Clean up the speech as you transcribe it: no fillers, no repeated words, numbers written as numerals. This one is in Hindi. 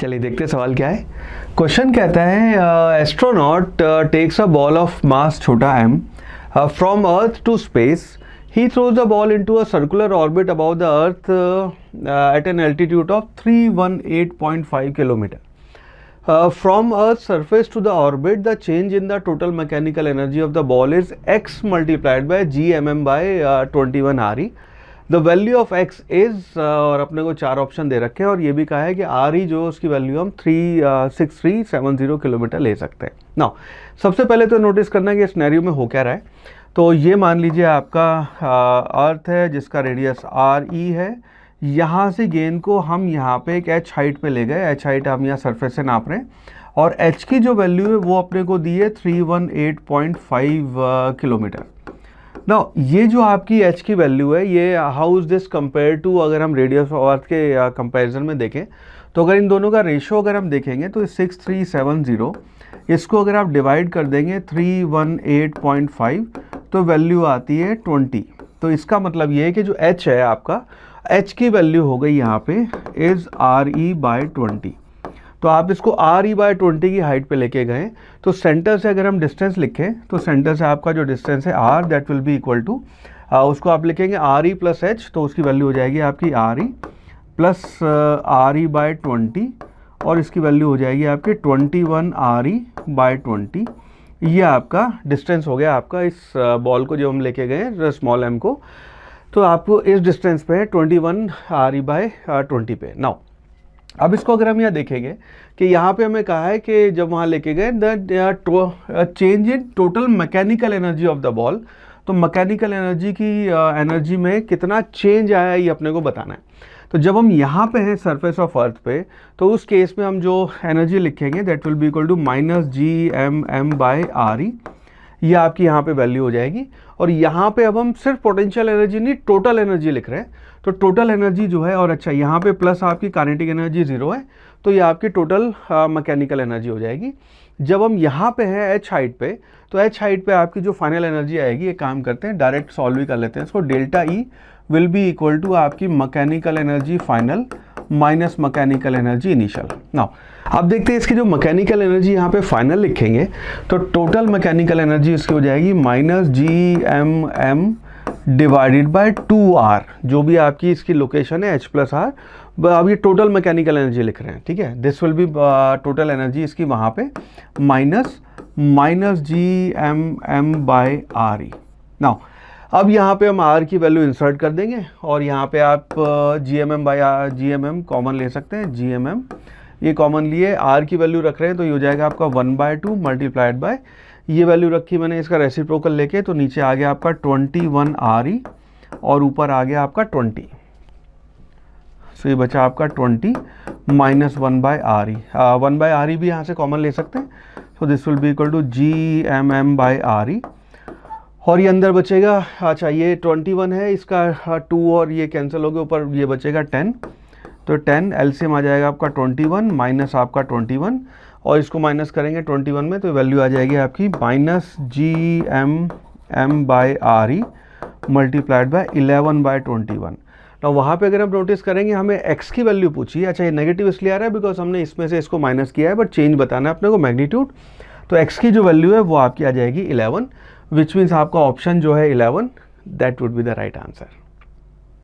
चलिए देखते हैं सवाल क्या है। क्वेश्चन कहता है astronaut takes a ball of mass छोटा m from earth to space. He throws the ball into a circular orbit above the earth at an altitude of 318.5 kilometer. From Earth's surface to the orbit, the change in the total mechanical energy of the ball is x multiplied by gmm by 21 re. The value of x is और अपने को चार ऑप्शन दे रखे हैं और ये भी कहा है कि re जो उसकी वैल्यू हम 36370 किलोमीटर ले सकते हैं. नाउ सबसे पहले तो नोटिस करना है कि सिनेरियो में हो क्या रहा है. तो ये मान लीजिए आपका अर्थ है जिसका रेडियस re है. यहाँ से गेंद को हम यहाँ पे एक h हाइट पे ले गए. h हाइट हम यहाँ सरफेस से नाप रहे हैं और h की जो वैल्यू है वो अपने को दी है 318.5 किलोमीटर. नाउ ये जो आपकी h की वैल्यू है ये how is this compare to अगर हम रेडियस ऑफ अर्थ के कंपैरिजन में देखें तो अगर इन दोनों का रेशो अगर हम देखेंगे तो 6370 इसको अगर आप डिवाइड कर देंगे 318.5 तो वैल्यू आती है 20. तो इसका मतलब ये है कि जो h है आपका h की वैल्यू हो गई यहाँ पे इज़ re बाय 20. तो आप इसको re बाय 20 की हाइट पे लेके गए तो सेंटर से अगर हम डिस्टेंस लिखें तो सेंटर से आपका जो डिस्टेंस है r that will be equal to उसको आप लिखेंगे re प्लस h तो उसकी वैल्यू हो जाएगी आपकी re प्लस re बाय 20 और इसकी वैल्यू हो जाएगी आपकी 21 re बाय 20. ये आपका डिस्टेंस हो गया आपका इस बॉल को जो हम लेके गए स्मॉल m को. तो आपको इस डिस्टेंस पे है 21 re बाय 20 पे. नाउ अब इसको अगर हम यहाँ देखेंगे कि यहाँ पे हमें कहा है कि जब वहाँ लेके गए the change in total mechanical energy of the ball. तो मैकेनिकल एनर्जी की एनर्जी में कितना चेंज आया ये अपने को बताना है. तो जब हम यहाँ पे हैं सरफेस ऑफ अर्थ पे तो उस केस में हम जो एनर्जी लिखेंगे that will be equal to -gmm by re. ये आपकी यहाँ पे वैल्यू हो जाएगी. और यहाँ पे अब हम सिर्फ पोटेंशियल एनर्जी नहीं टोटल एनर्जी लिख रहे हैं. तो टोटल एनर्जी जो है और अच्छा यहाँ पे प्लस आपकी काइनेटिक एनर्जी 0 है तो ये आपकी टोटल मैकेनिकल एनर्जी हो जाएगी. जब हम यहाँ पे हैं h हाइट पे तो h हाइट पे आपकी जो फाइनल एनर्जी आएगी एक काम करते हैं डायरेक्ट सॉल्व ही कर लेते हैं इसको. Delta E will be equal to आपकी mechanical energy final minus mechanical energy initial. Now अब देखते हैं इसकी जो मैकेनिकल एनर्जी यहाँ पे फाइनल लिखेंगे तो टोटल मैकेनिकल एनर्जी इसकी हो जाएगी -gmm डिवाइडेड बाय 2r जो भी आपकी इसकी लोकेशन है h प्लस r. अब ये टोटल मैकेनिकल एनर्जी लिख रहे हैं. ठीक है, this will be total energy इसकी वहाँ पे minus gmm by re. Now अब यहाँ पे हम r की वैल्यू इंसर्ट कर देंगे और यहाँ पे आप gmm बाय gmm कॉमन ले सकते हैं. gmm ये कॉमन लिए r की वैल्यू रख रहे हैं तो ये हो जाएगा आपका 1/2 मल्टीप्लाइड बाय ये वैल्यू रखी मैंने इसका रेसिप्रोकल लेके तो नीचे आ गया आपका 21 re और ऊपर आ गया आपका 20. सो ये बचा आपका 20 माइनस 1/re. 1/re भी यहाँ से कॉमन ले सकते हैं. So this will be equal to gmm by re और ये अंदर बचेगा. अच्छा ये 21 है इसका 2 और ये कैंसिल हो गया ऊपर ये बचेगा 10. तो 10 एलसीएम आ जाएगा आपका 21 माइनस आपका 21 और इसको माइनस करेंगे 21 में तो वैल्यू आ जाएगी आपकी -gmm by re multiplied by 11/21. ना वहाँ पे अगर हम नोटिस करेंगे हमें x की वैल्यू पूछी है. अच्छा ये नेगेटिव इसलिए आ रहा है बिकॉज हमने इसमें से इसको माइनस किया है बट चेंज बताना है अपने को मैग्नीट्यूड. तो x की जो वैल्यू है वो आपकी आ जाएगी 11 विच मीन्स आपका ऑप्शन जो है 11 that would be the right answer.